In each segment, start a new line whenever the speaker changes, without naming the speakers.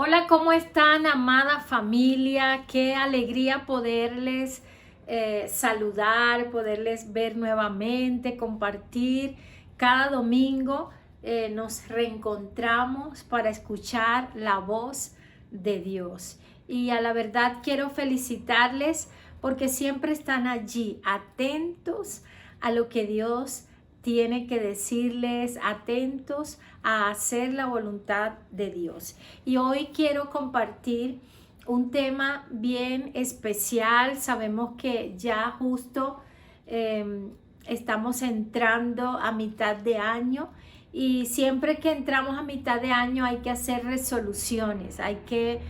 Hola, ¿cómo están, amada familia? Qué alegría poderles saludar, poderles ver nuevamente, compartir. Cada domingo nos reencontramos para escuchar la voz de Dios. Y a la verdad quiero felicitarles porque siempre están allí, atentos a lo que Dios tiene que decirles, atentos a hacer la voluntad de Dios. Y hoy quiero compartir un tema bien especial. Sabemos que ya justo estamos entrando a mitad de año y siempre que entramos a mitad de año hay que hacer resoluciones, hay que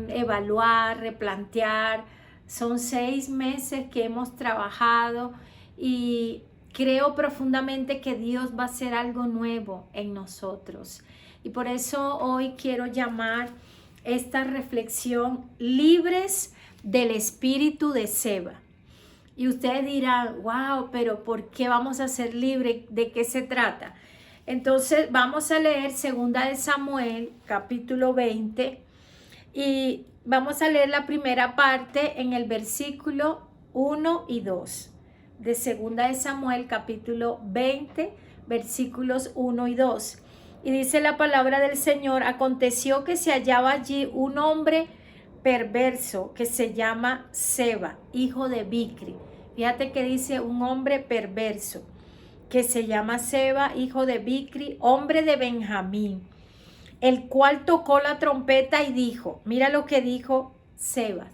evaluar, replantear. Son 6 meses que hemos trabajado y creo profundamente que Dios va a hacer algo nuevo en nosotros. Y por eso hoy quiero llamar esta reflexión libres del espíritu de Seba. Y ustedes dirán, wow, pero ¿por qué vamos a ser libres? ¿De qué se trata? Entonces vamos a leer 2 Samuel, capítulo 20, y vamos a leer la primera parte en el versículo 1 y 2 de 2 Samuel, capítulo 20, versículos 1 y 2. Y dice la palabra del Señor: aconteció que se hallaba allí un hombre perverso que se llama Seba, hijo de Bicri. Fíjate que dice un hombre perverso que se llama Seba, hijo de Bicri, hombre de Benjamín, el cual tocó la trompeta y dijo, mira lo que dijo Seba: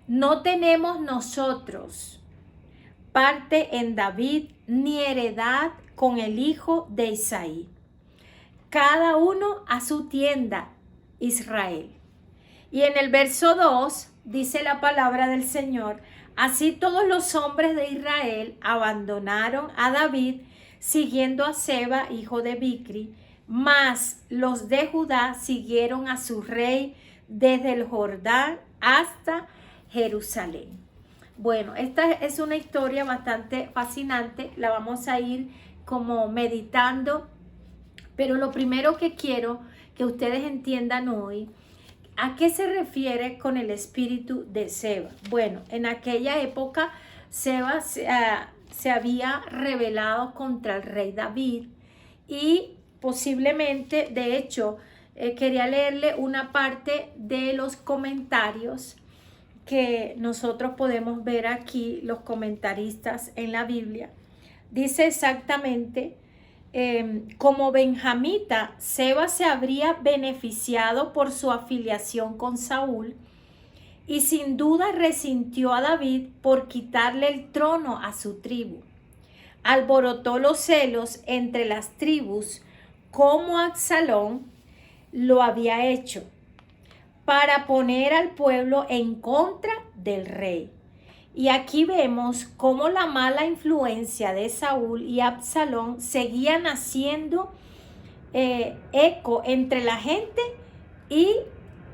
no tenemos nosotros parte en David, ni heredad con el hijo de Isaí. Cada uno a su tienda, Israel. Y en el verso 2 dice la palabra del Señor: así todos los hombres de Israel abandonaron a David, siguiendo a Seba, hijo de Bicri, mas los de Judá siguieron a su rey desde el Jordán hasta Jerusalén. Bueno, esta es una historia bastante fascinante, la vamos a ir como meditando, pero lo primero que quiero que ustedes entiendan hoy, ¿a qué se refiere con el espíritu de Seba? Bueno, en aquella época Seba se había rebelado contra el rey David y posiblemente, de hecho, quería leerle una parte de los comentarios que nosotros podemos ver aquí, los comentaristas en la Biblia. Dice exactamente, como benjamita, Seba se habría beneficiado por su afiliación con Saúl y sin duda resintió a David por quitarle el trono a su tribu. Alborotó los celos entre las tribus como Absalón lo había hecho, para poner al pueblo en contra del rey. Y aquí vemos cómo la mala influencia de Saúl y Absalón seguían haciendo eco entre la gente y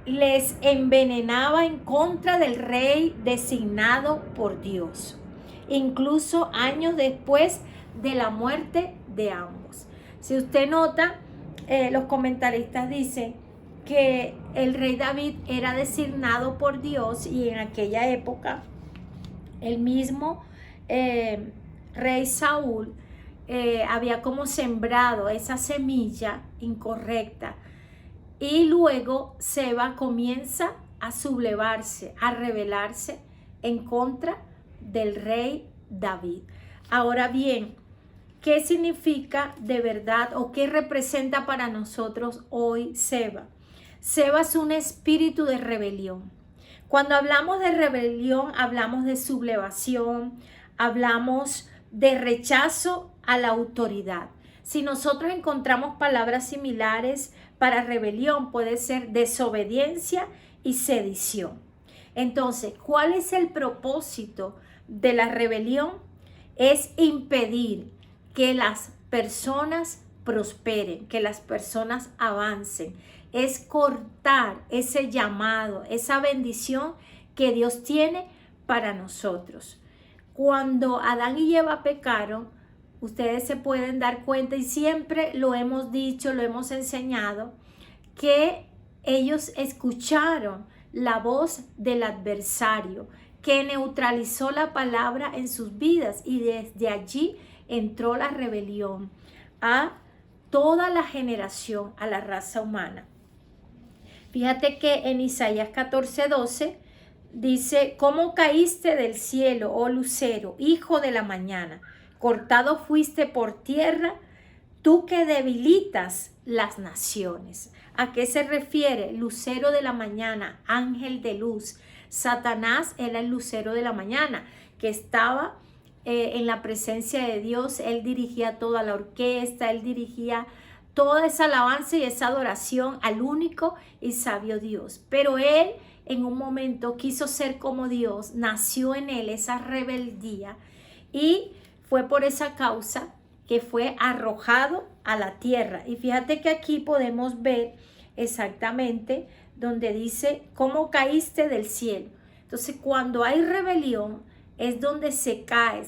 les envenenaba en contra del rey designado por Dios, incluso años después de la muerte de ambos. Si usted nota, los comentaristas dicen que el rey David era designado por Dios y en aquella época el mismo rey Saúl había como sembrado esa semilla incorrecta y luego Seba comienza a sublevarse, a rebelarse en contra del rey David. Ahora bien, ¿qué significa de verdad o qué representa para nosotros hoy Seba? Seba es un espíritu de rebelión. Cuando hablamos de rebelión, hablamos de sublevación, hablamos de rechazo a la autoridad. Si nosotros encontramos palabras similares para rebelión, puede ser desobediencia y sedición. Entonces, ¿cuál es el propósito de la rebelión? Es impedir que las personas prosperen, que las personas avancen. Es cortar ese llamado, esa bendición que Dios tiene para nosotros. Cuando Adán y Eva pecaron, ustedes se pueden dar cuenta, y siempre lo hemos dicho, lo hemos enseñado, que ellos escucharon la voz del adversario que neutralizó la palabra en sus vidas, y desde allí entró la rebelión a toda la generación, a la raza humana. Fíjate que en Isaías 14:12 dice: ¿cómo caíste del cielo, oh lucero, hijo de la mañana? Cortado fuiste por tierra, tú que debilitas las naciones. ¿A qué se refiere? Lucero de la mañana, ángel de luz. Satanás era el lucero de la mañana, que estaba en la presencia de Dios. Él dirigía toda la orquesta, él dirigía toda esa alabanza y esa adoración al único y sabio Dios. Pero él en un momento quiso ser como Dios, nació en él esa rebeldía, y fue por esa causa que fue arrojado a la tierra. Y fíjate que aquí podemos ver exactamente donde dice: ¿cómo caíste del cielo? Entonces, cuando hay rebelión es donde se cae,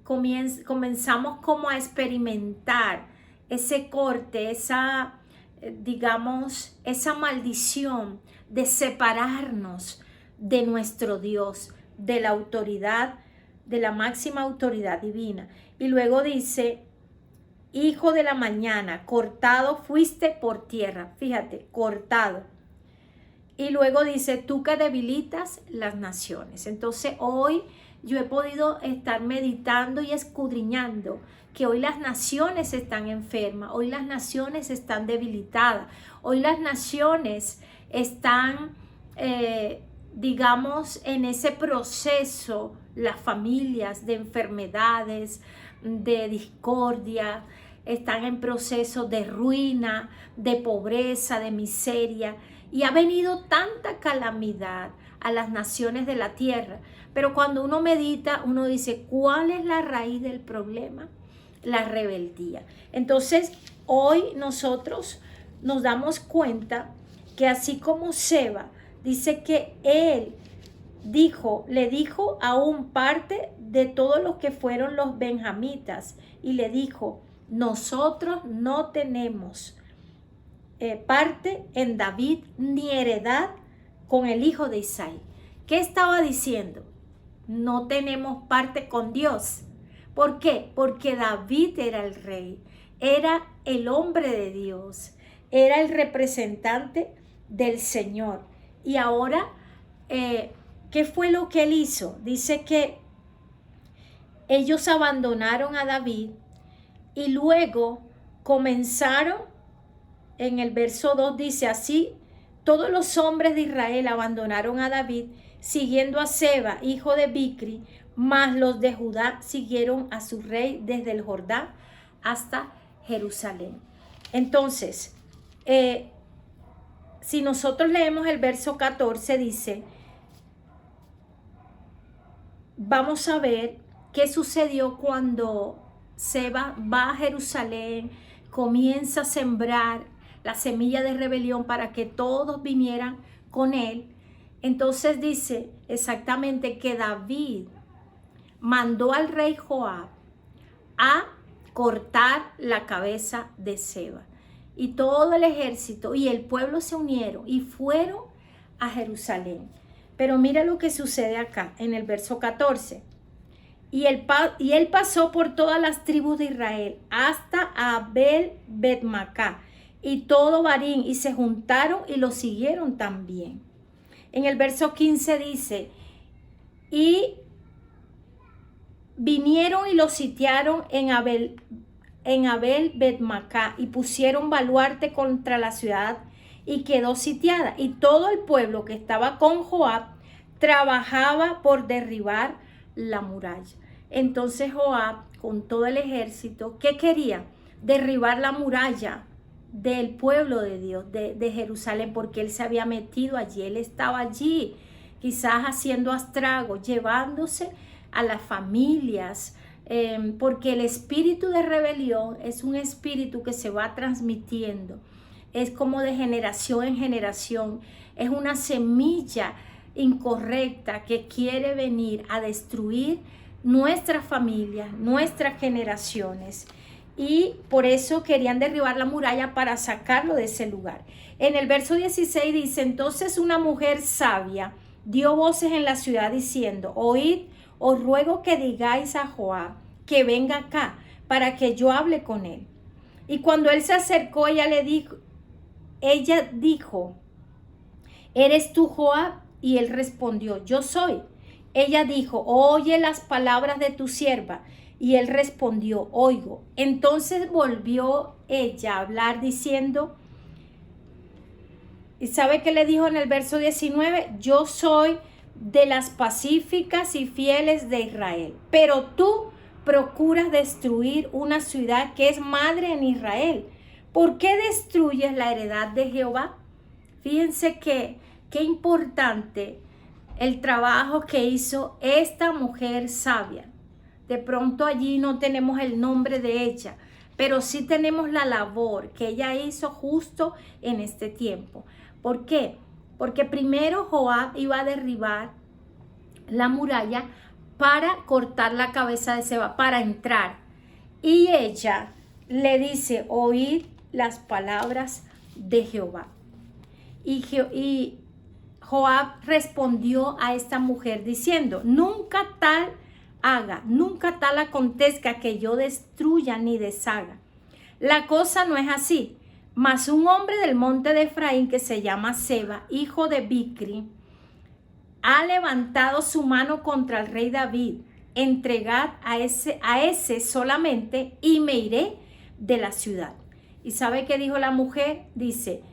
comenzamos como a experimentar ese corte, esa, digamos, esa maldición de separarnos de nuestro Dios, de la autoridad, de la máxima autoridad divina. Y luego dice: hijo de la mañana, cortado fuiste por tierra. Fíjate, cortado. Y luego dice: tú que debilitas las naciones. Entonces hoy yo he podido estar meditando y escudriñando que hoy las naciones están enfermas, hoy las naciones están debilitadas, hoy las naciones están, digamos, en ese proceso, las familias, de enfermedades, de discordia, están en proceso de ruina, de pobreza, de miseria, y ha venido tanta calamidad a las naciones de la tierra. Pero cuando uno medita, uno dice: ¿cuál es la raíz del problema? La rebeldía. Entonces, hoy nosotros nos damos cuenta que así como Seba dice que él le dijo aún parte de todos los que fueron los benjamitas, y le dijo: nosotros no tenemos parte en David ni heredad con el hijo de Isaí. ¿Qué estaba diciendo? No tenemos parte con Dios. ¿Por qué? Porque David era el rey, era el hombre de Dios, era el representante del Señor. Y ahora, ¿qué fue lo que él hizo? Dice que ellos abandonaron a David y luego comenzaron, en el verso 2 dice así: todos los hombres de Israel abandonaron a David, siguiendo a Seba, hijo de Bicri, mas los de Judá siguieron a su rey desde el Jordán hasta Jerusalén. Entonces, si nosotros leemos el verso 14, dice, vamos a ver qué sucedió cuando Seba va a Jerusalén, comienza a sembrar la semilla de rebelión para que todos vinieran con él. Entonces dice exactamente que David mandó al rey Joab a cortar la cabeza de Seba. Y todo el ejército y el pueblo se unieron y fueron a Jerusalén. Pero mira lo que sucede acá en el verso 14. Y él pasó por todas las tribus de Israel hasta Abel Bet-Macá y todo Barín, y se juntaron y lo siguieron también. En el verso 15 dice: y vinieron y lo sitiaron en Abel Bet-Macá y pusieron baluarte contra la ciudad y quedó sitiada. Y todo el pueblo que estaba con Joab trabajaba por derribar la muralla. Entonces Joab, con todo el ejército, ¿qué quería? Derribar la muralla del pueblo de Dios, de Jerusalén, porque él se había metido allí, él estaba allí, quizás haciendo estragos, llevándose a las familias, porque el espíritu de rebelión es un espíritu que se va transmitiendo, es como de generación en generación, es una semilla incorrecta que quiere venir a destruir nuestras familias, nuestras generaciones. y por eso querían derribar la muralla para sacarlo de ese lugar. En el verso 16 dice, entonces una mujer sabia dio voces en la ciudad diciendo, oíd, os ruego que digáis a Joab que venga acá para que yo hable con él. Y cuando él se acercó, ella dijo, ¿eres tú Joab? Y él respondió, yo soy. Ella dijo, oye las palabras de tu sierva. Y él respondió, oigo. Entonces volvió ella a hablar diciendo, ¿y sabe qué le dijo en el verso 19? Yo soy de las pacíficas y fieles de Israel, pero tú procuras destruir una ciudad que es madre en Israel. ¿Por qué destruyes la heredad de Jehová? Fíjense qué importante el trabajo que hizo esta mujer sabia. De pronto allí no tenemos el nombre de ella, pero sí tenemos la labor que ella hizo justo en este tiempo. ¿Por qué? Porque primero Joab iba a derribar la muralla para cortar la cabeza de Seba, para entrar. Y ella le dice, oíd las palabras de Jehová. Y Joab respondió a esta mujer diciendo, nunca tal haga, nunca tal acontezca que yo destruya ni deshaga. La cosa no es así. Mas un hombre del monte de Efraín que se llama Seba, hijo de Bicri, ha levantado su mano contra el rey David. Entregad a ese solamente y me iré de la ciudad. ¿Y sabe qué dijo la mujer? Dice,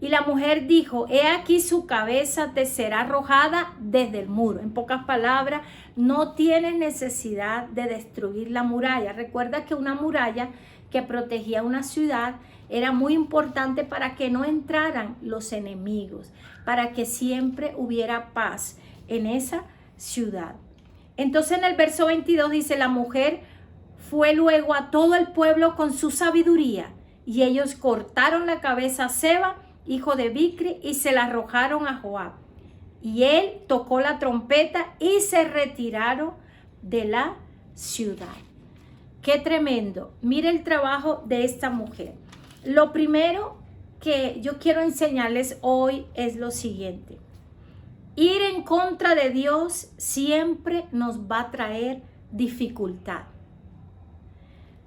y la mujer dijo, he aquí su cabeza te será arrojada desde el muro. En pocas palabras, no tienes necesidad de destruir la muralla. Recuerda que una muralla que protegía una ciudad era muy importante para que no entraran los enemigos, para que siempre hubiera paz en esa ciudad. Entonces en el verso 22 dice, la mujer fue luego a todo el pueblo con su sabiduría y ellos cortaron la cabeza a Seba, hijo de Bicri, y se la arrojaron a Joab. Y él tocó la trompeta y se retiraron de la ciudad. Qué tremendo. Mire el trabajo de esta mujer. Lo primero que yo quiero enseñarles hoy es lo siguiente. Ir en contra de Dios siempre nos va a traer dificultad.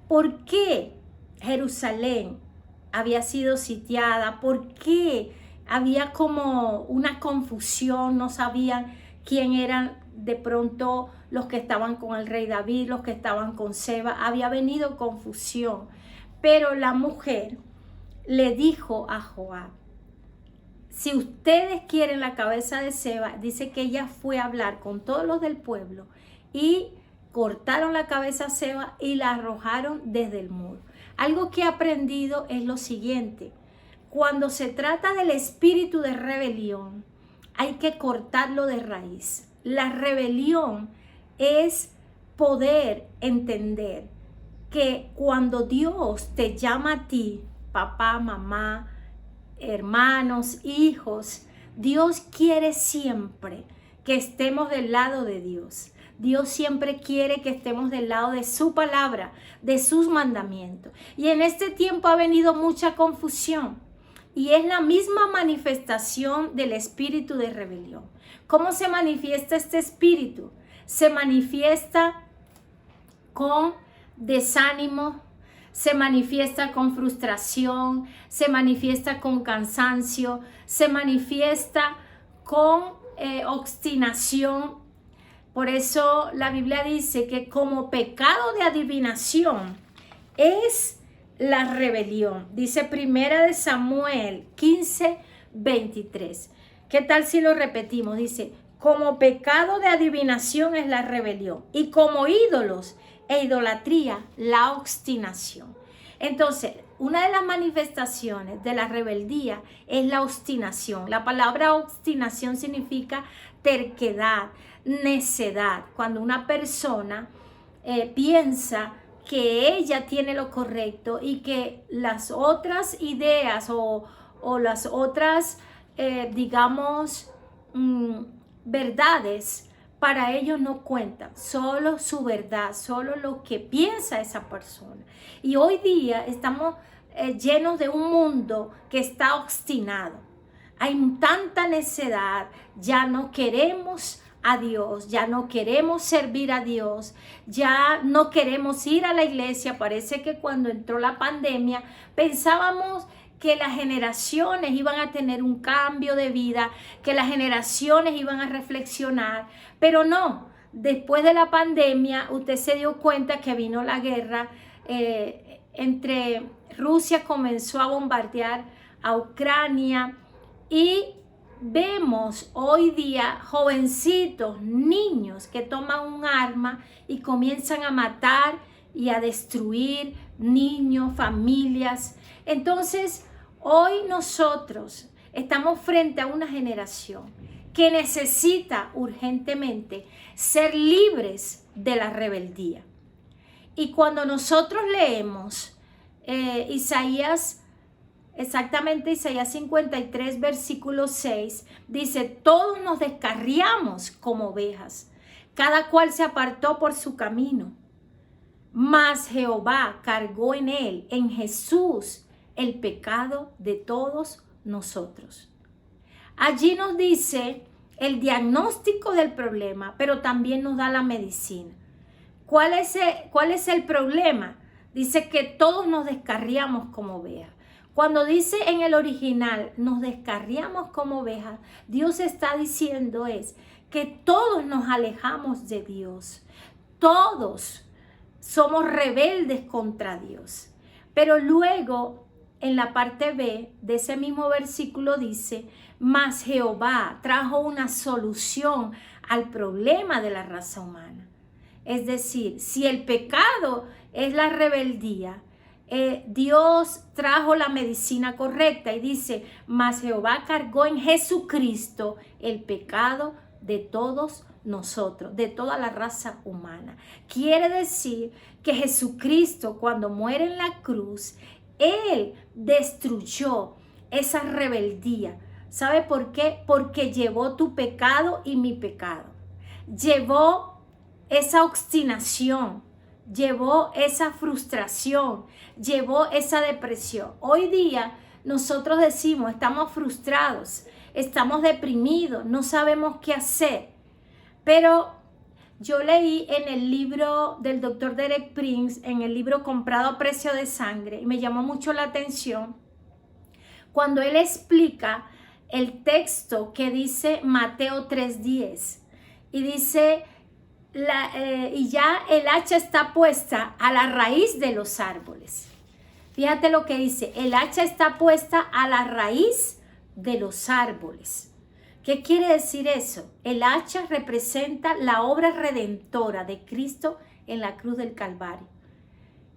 ¿Por qué Jerusalén había sido sitiada? ¿Por qué había como una confusión? No sabían quién eran de pronto los que estaban con el rey David, los que estaban con Seba. Había venido confusión. Pero la mujer le dijo a Joab, si ustedes quieren la cabeza de Seba, dice que ella fue a hablar con todos los del pueblo y cortaron la cabeza a Seba y la arrojaron desde el muro. Algo que he aprendido es lo siguiente: cuando se trata del espíritu de rebelión, hay que cortarlo de raíz. La rebelión es poder entender que cuando Dios te llama a ti, papá, mamá, hermanos, hijos, Dios quiere siempre que estemos del lado de Dios. Dios siempre quiere que estemos del lado de su palabra, de sus mandamientos. Y en este tiempo ha venido mucha confusión. Y es la misma manifestación del espíritu de rebelión. ¿Cómo se manifiesta este espíritu? Se manifiesta con desánimo, se manifiesta con frustración, se manifiesta con cansancio, se manifiesta con obstinación. Por eso la Biblia dice que como pecado de adivinación es la rebelión. Dice Primera de Samuel 15:23. ¿Qué tal si lo repetimos? Dice, como pecado de adivinación es la rebelión y como ídolos e idolatría la obstinación. Entonces, una de las manifestaciones de la rebeldía es la obstinación. La palabra obstinación significa terquedad, necedad. Cuando una persona piensa que ella tiene lo correcto y que las otras ideas o las otras, verdades para ellos no cuentan, solo su verdad, solo lo que piensa esa persona. Y hoy día estamos llenos de un mundo que está obstinado. Hay tanta necedad, ya no queremos a Dios, ya no queremos servir a Dios, ya no queremos ir a la iglesia. Parece que cuando entró la pandemia pensábamos que las generaciones iban a tener un cambio de vida, que las generaciones iban a reflexionar, pero no. Después de la pandemia, usted se dio cuenta que vino la guerra entre Rusia, comenzó a bombardear a Ucrania y vemos hoy día jovencitos, niños que toman un arma y comienzan a matar y a destruir niños, familias. Entonces, hoy nosotros estamos frente a una generación que necesita urgentemente ser libres de la rebeldía. Y cuando nosotros leemos Isaías 53, versículo 6, dice: todos nos descarriamos como ovejas, cada cual se apartó por su camino, mas Jehová cargó en él, en Jesús, el pecado de todos nosotros. Allí nos dice el diagnóstico del problema, pero también nos da la medicina. ¿Cuál es el problema? Dice que todos nos descarriamos como ovejas. Cuando dice en el original, nos descarriamos como ovejas, Dios está diciendo es que todos nos alejamos de Dios. Todos somos rebeldes contra Dios. Pero luego, en la parte B de ese mismo versículo dice: mas Jehová trajo una solución al problema de la raza humana. Es decir, si el pecado es la rebeldía, Dios trajo la medicina correcta y dice: mas Jehová cargó en Jesucristo el pecado de todos nosotros, de toda la raza humana. Quiere decir que Jesucristo, cuando muere en la cruz, Él destruyó esa rebeldía. ¿Sabe por qué? Porque llevó tu pecado y mi pecado. Llevó esa obstinación, llevó esa frustración, llevó esa depresión. Hoy día nosotros decimos: estamos frustrados, estamos deprimidos, no sabemos qué hacer. Pero yo leí en el libro del Dr. Derek Prince, en el libro Comprado a Precio de Sangre, y me llamó mucho la atención cuando él explica el texto que dice Mateo 3:10, y dice: y ya el hacha está puesta a la raíz de los árboles. Fíjate lo que dice: el hacha está puesta a la raíz de los árboles. ¿Qué quiere decir eso? El hacha representa la obra redentora de Cristo en la cruz del Calvario.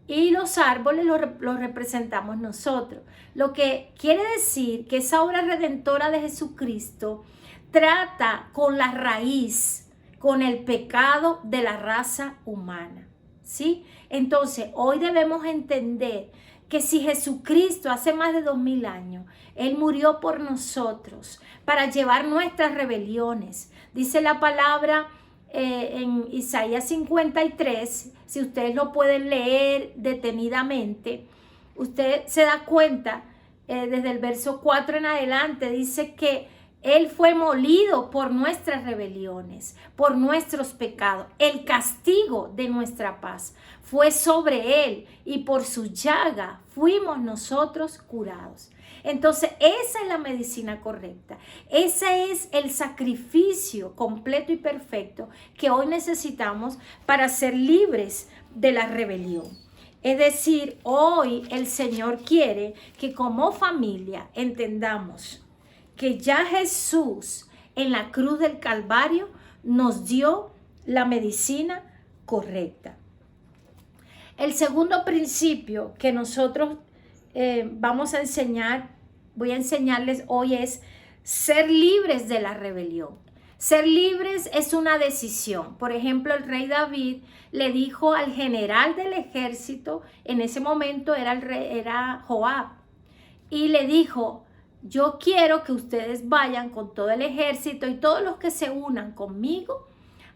Y los árboles los representamos nosotros. Lo que quiere decir que esa obra redentora de Jesucristo trata con la raíz, con el pecado de la raza humana, ¿sí? Entonces, hoy debemos entender que si Jesucristo hace más de 2000 años, Él murió por nosotros para llevar nuestras rebeliones. Dice la palabra en Isaías 53, si ustedes lo pueden leer detenidamente, usted se da cuenta, desde el verso 4 en adelante, dice que Él fue molido por nuestras rebeliones, por nuestros pecados. El castigo de nuestra paz fue sobre Él y por su llaga fuimos nosotros curados. Entonces, esa es la medicina correcta. Ese es el sacrificio completo y perfecto que hoy necesitamos para ser libres de la rebelión. Es decir, hoy el Señor quiere que como familia entendamos que ya Jesús en la cruz del Calvario nos dio la medicina correcta. El segundo principio que nosotros voy a enseñarles hoy es ser libres de la rebelión. Ser libres es una decisión. Por ejemplo, el rey David le dijo al general del ejército, en ese momento era Joab, y le dijo: yo quiero que ustedes vayan con todo el ejército y todos los que se unan conmigo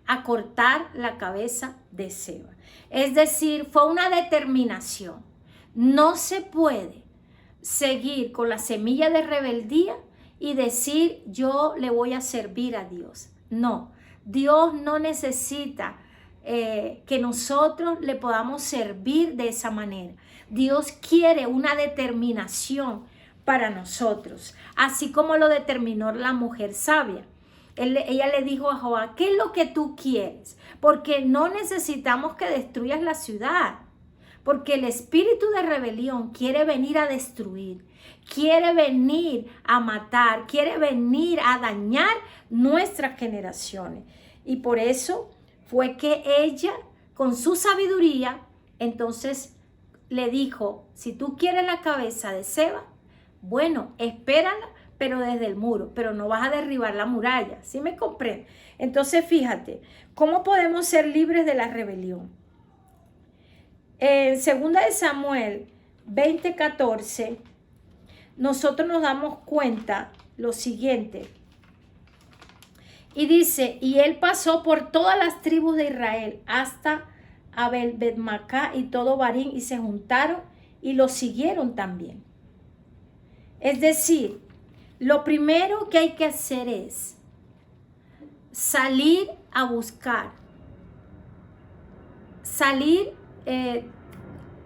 a cortar la cabeza de Seba. Es decir, fue una determinación. No se puede seguir con la semilla de rebeldía y decir yo le voy a servir a Dios. No, Dios no necesita que nosotros le podamos servir de esa manera. Dios quiere una determinación para nosotros, así como lo determinó la mujer sabia. Ella le dijo a Joab, ¿qué es lo que tú quieres? Porque no necesitamos que destruyas la ciudad, porque el espíritu de rebelión quiere venir a destruir, quiere venir a matar, quiere venir a dañar nuestras generaciones. Y por eso fue que ella, con su sabiduría, entonces le dijo, si tú quieres la cabeza de Seba, bueno, espérala, pero desde el muro, pero no vas a derribar la muralla, ¿sí me comprende? Entonces fíjate, ¿cómo podemos ser libres de la rebelión? En 2 de Samuel 20:14, nosotros nos damos cuenta lo siguiente. Y dice, y él pasó por todas las tribus de Israel hasta Abel-Bet-Macá y todo Barín, y se juntaron y lo siguieron también. Es decir, lo primero que hay que hacer es salir a buscar,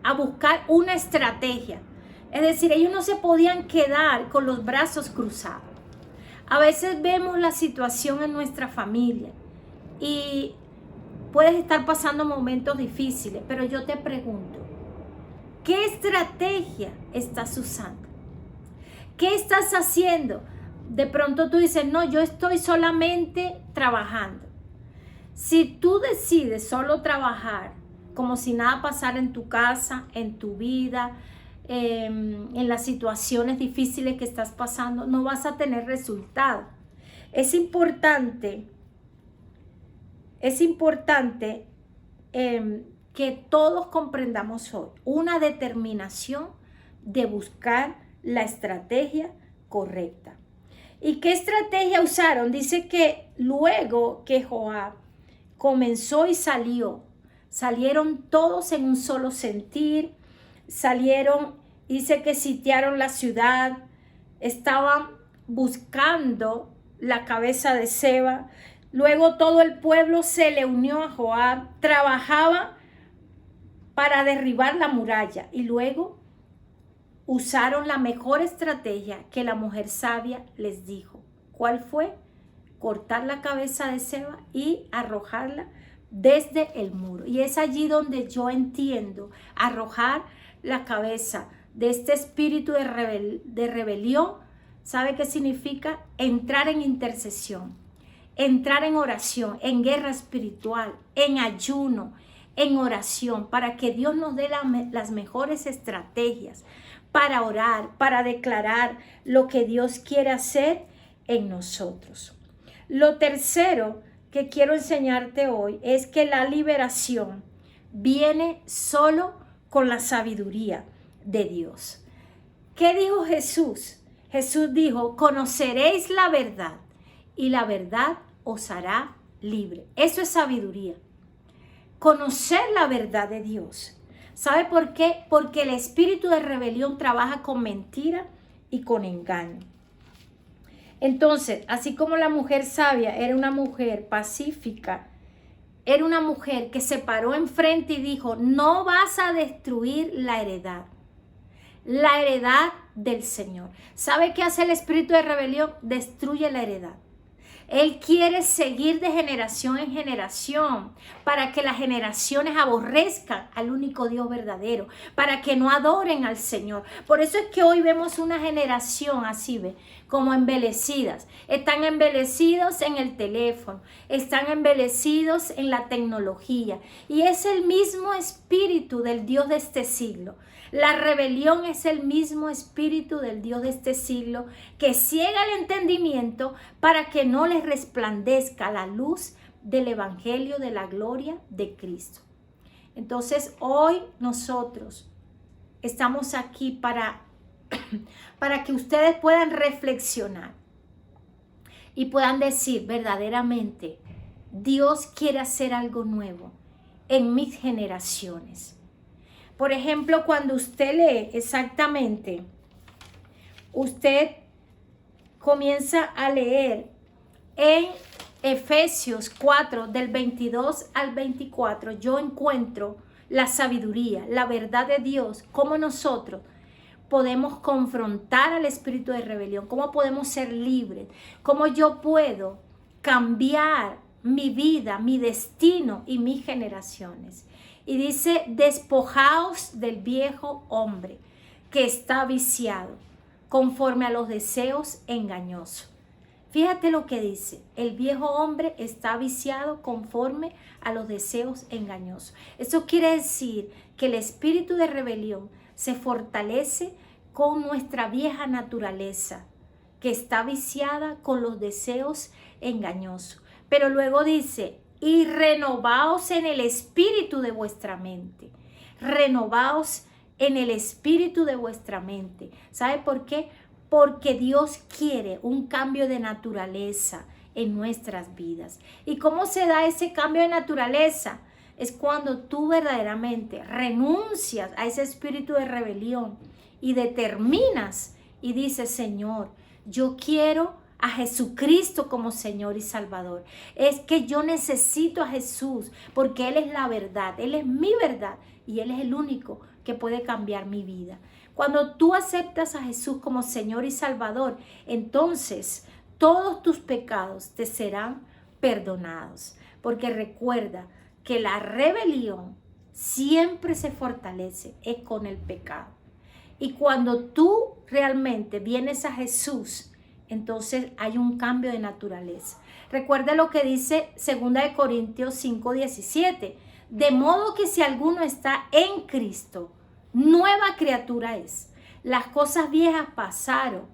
a buscar una estrategia. Es decir, ellos no se podían quedar con los brazos cruzados. A veces vemos la situación en nuestra familia y puedes estar pasando momentos difíciles, pero yo te pregunto, ¿qué estrategia estás usando? ¿Qué estás haciendo? De pronto tú dices, no, yo estoy solamente trabajando. Si tú decides solo trabajar, como si nada pasara en tu casa, en tu vida, en las situaciones difíciles que estás pasando, no vas a tener resultado. Es importante que todos comprendamos hoy una determinación de buscar la estrategia correcta. ¿Y qué estrategia usaron? Dice que luego que Joab comenzó y salieron todos en un solo sentir, dice que sitiaron la ciudad, estaban buscando la cabeza de Seba. Luego todo el pueblo se le unió a Joab, trabajaba para derribar la muralla y luego usaron la mejor estrategia que la mujer sabia les dijo. ¿Cuál fue? Cortar la cabeza de Seba y arrojarla desde el muro. Y es allí donde yo entiendo arrojar la cabeza de este espíritu de rebelión. ¿Sabe qué significa? Entrar en intercesión, entrar en oración, en guerra espiritual, en ayuno, en oración, para que Dios nos dé las mejores estrategias para orar, para declarar lo que Dios quiere hacer en nosotros. Lo tercero que quiero enseñarte hoy es que la liberación viene solo con la sabiduría de Dios. ¿Qué dijo Jesús? Jesús dijo, conoceréis la verdad y la verdad os hará libre. Eso es sabiduría. Conocer la verdad de Dios. ¿Sabe por qué? Porque el espíritu de rebelión trabaja con mentira y con engaño. Entonces, así como la mujer sabia era una mujer pacífica, era una mujer que se paró enfrente y dijo, no vas a destruir la heredad del Señor. ¿Sabe qué hace el espíritu de rebelión? Destruye la heredad. Él quiere seguir de generación en generación para que las generaciones aborrezcan al único Dios verdadero, para que no adoren al Señor. Por eso es que hoy vemos una generación así, ¿ve? Como embelecidas. Están embelecidos en el teléfono, están embelecidos en la tecnología. Y es el mismo espíritu del Dios de este siglo. La rebelión es el mismo espíritu del Dios de este siglo que ciega el entendimiento para que no les resplandezca la luz del evangelio de la gloria de Cristo. Entonces hoy nosotros estamos aquí para que ustedes puedan reflexionar y puedan decir verdaderamente Dios quiere hacer algo nuevo en mis generaciones. Por ejemplo, cuando usted lee exactamente, usted comienza a leer en Efesios 4, del 22 al 24, yo encuentro la sabiduría, la verdad de Dios, cómo nosotros podemos confrontar al espíritu de rebelión, cómo podemos ser libres, cómo yo puedo cambiar mi vida, mi destino y mis generaciones. Y dice, despojaos del viejo hombre que está viciado conforme a los deseos engañosos. Fíjate lo que dice, el viejo hombre está viciado conforme a los deseos engañosos. Eso quiere decir que el espíritu de rebelión se fortalece con nuestra vieja naturaleza, que está viciada con los deseos engañosos. Pero luego dice, y renovaos en el espíritu de vuestra mente. Renovaos en el espíritu de vuestra mente. ¿Sabe por qué? Porque Dios quiere un cambio de naturaleza en nuestras vidas. ¿Y cómo se da ese cambio de naturaleza? Es cuando tú verdaderamente renuncias a ese espíritu de rebelión y determinas y dices, Señor, yo quiero a Jesucristo como Señor y Salvador. Es que yo necesito a Jesús porque Él es la verdad, Él es mi verdad y Él es el único que puede cambiar mi vida. Cuando tú aceptas a Jesús como Señor y Salvador, entonces todos tus pecados te serán perdonados. Porque recuerda que la rebelión siempre se fortalece es con el pecado. Y cuando tú realmente vienes a Jesús, entonces hay un cambio de naturaleza. Recuerda lo que dice 2 Corintios 5:17. De modo que si alguno está en Cristo, nueva criatura es. Las cosas viejas pasaron.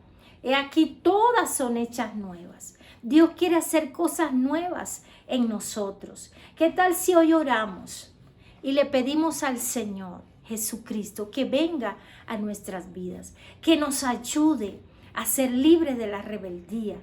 He aquí todas son hechas nuevas. Dios quiere hacer cosas nuevas en nosotros. ¿Qué tal si hoy oramos y le pedimos al Señor Jesucristo que venga a nuestras vidas, que nos ayude a ser libres de la rebeldía,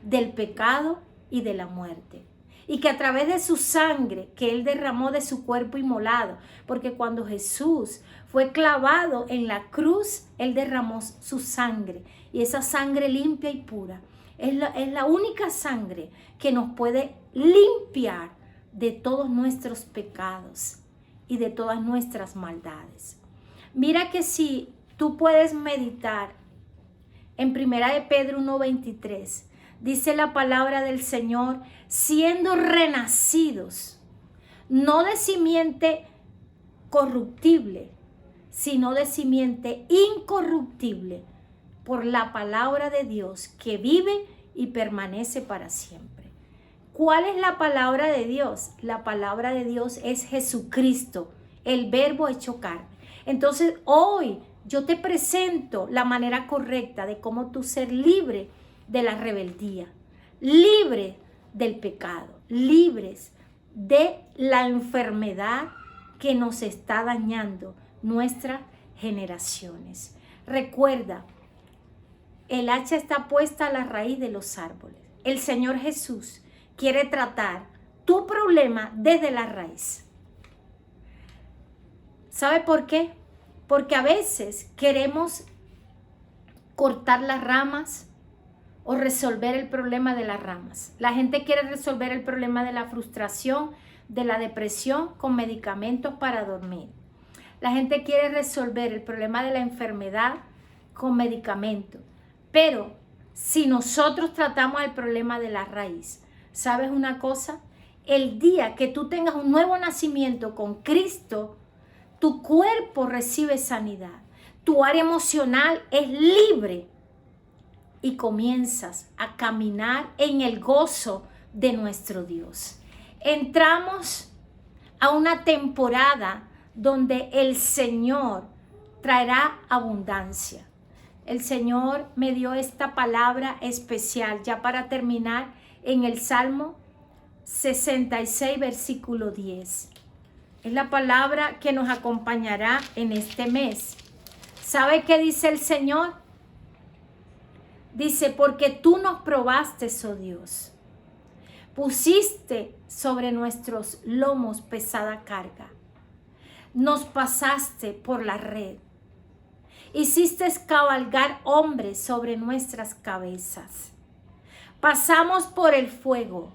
del pecado y de la muerte? Y que a través de su sangre que Él derramó de su cuerpo inmolado, porque cuando Jesús fue clavado en la cruz, Él derramó su sangre. Y esa sangre limpia y pura es la única sangre que nos puede limpiar de todos nuestros pecados y de todas nuestras maldades. Mira que si tú puedes meditar en 1 Pedro 1:23, dice la palabra del Señor, siendo renacidos, no de simiente corruptible, sino de simiente incorruptible, por la palabra de Dios que vive y permanece para siempre. ¿Cuál es la palabra de Dios? La palabra de Dios es Jesucristo, el Verbo hecho carne. Entonces hoy yo te presento la manera correcta de cómo tú ser libre de la rebeldía, libre del pecado, libres de la enfermedad que nos está dañando nuestras generaciones. Recuerda, el hacha está puesta a la raíz de los árboles. El Señor Jesús quiere tratar tu problema desde la raíz. ¿Sabe por qué? Porque a veces queremos cortar las ramas o resolver el problema de las ramas. La gente quiere resolver el problema de la frustración, de la depresión con medicamentos para dormir. La gente quiere resolver el problema de la enfermedad con medicamentos. Pero si nosotros tratamos el problema de la raíz, ¿sabes una cosa? El día que tú tengas un nuevo nacimiento con Cristo, tu cuerpo recibe sanidad, tu área emocional es libre y comienzas a caminar en el gozo de nuestro Dios. Entramos a una temporada donde el Señor traerá abundancia. El Señor me dio esta palabra especial ya para terminar en el Salmo 66, versículo 10. Es la palabra que nos acompañará en este mes. ¿Sabe qué dice el Señor? Dice, porque tú nos probaste, oh Dios, Pusiste sobre nuestros lomos pesada carga. Nos pasaste por la red. Hiciste cabalgar hombres sobre nuestras cabezas. Pasamos por el fuego,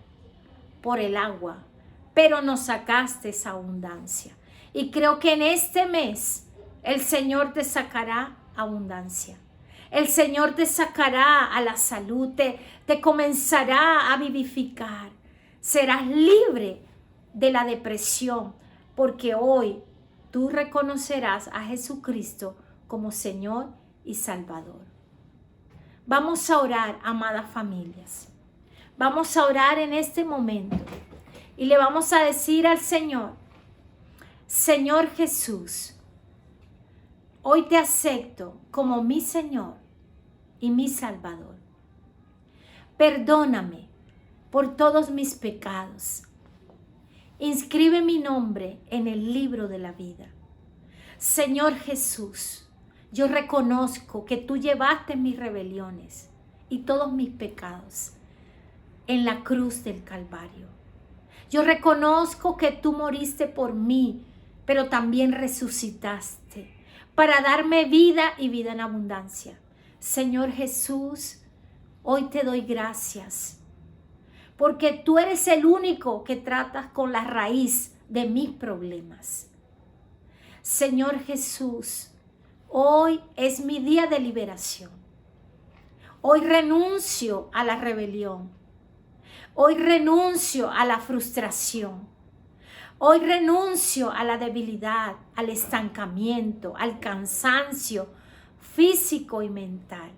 por el agua, pero nos sacaste esa abundancia. Y creo que en este mes el Señor te sacará abundancia. El Señor te sacará a la salud, te comenzará a vivificar. Serás libre de la depresión, porque hoy tú reconocerás a Jesucristo como Señor y Salvador. Vamos a orar, amadas familias. Vamos a orar en este momento y le vamos a decir al Señor: Señor Jesús, hoy te acepto como mi Señor y mi Salvador. Perdóname por todos mis pecados. Inscribe mi nombre en el libro de la vida. Señor Jesús, yo reconozco que tú llevaste mis rebeliones y todos mis pecados en la cruz del Calvario. Yo reconozco que tú moriste por mí, pero también resucitaste para darme vida y vida en abundancia. Señor Jesús, hoy te doy gracias, porque tú eres el único que tratas con la raíz de mis problemas. Señor Jesús, hoy es mi día de liberación. Hoy renuncio a la rebelión. Hoy renuncio a la frustración. Hoy renuncio a la debilidad, al estancamiento, al cansancio físico y mental.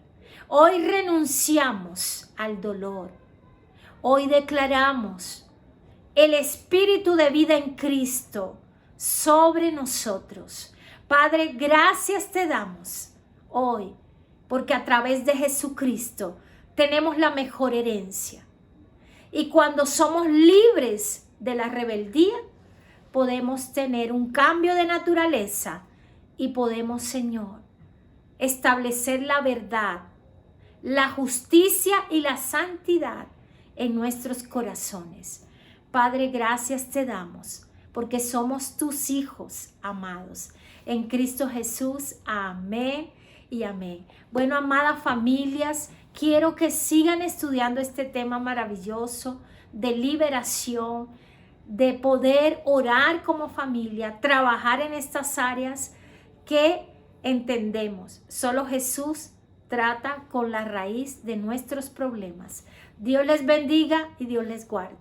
Hoy renunciamos al dolor. Hoy declaramos el espíritu de vida en Cristo sobre nosotros. Padre, gracias te damos hoy, porque a través de Jesucristo tenemos la mejor herencia. Y cuando somos libres de la rebeldía, podemos tener un cambio de naturaleza y podemos, Señor, establecer la verdad, la justicia y la santidad en nuestros corazones. Padre, gracias te damos, porque somos tus hijos amados. En Cristo Jesús, amén y amén. Bueno, amadas familias, quiero que sigan estudiando este tema maravilloso de liberación, de poder orar como familia, trabajar en estas áreas que entendemos. Solo Jesús trata con la raíz de nuestros problemas. Dios les bendiga y Dios les guarde.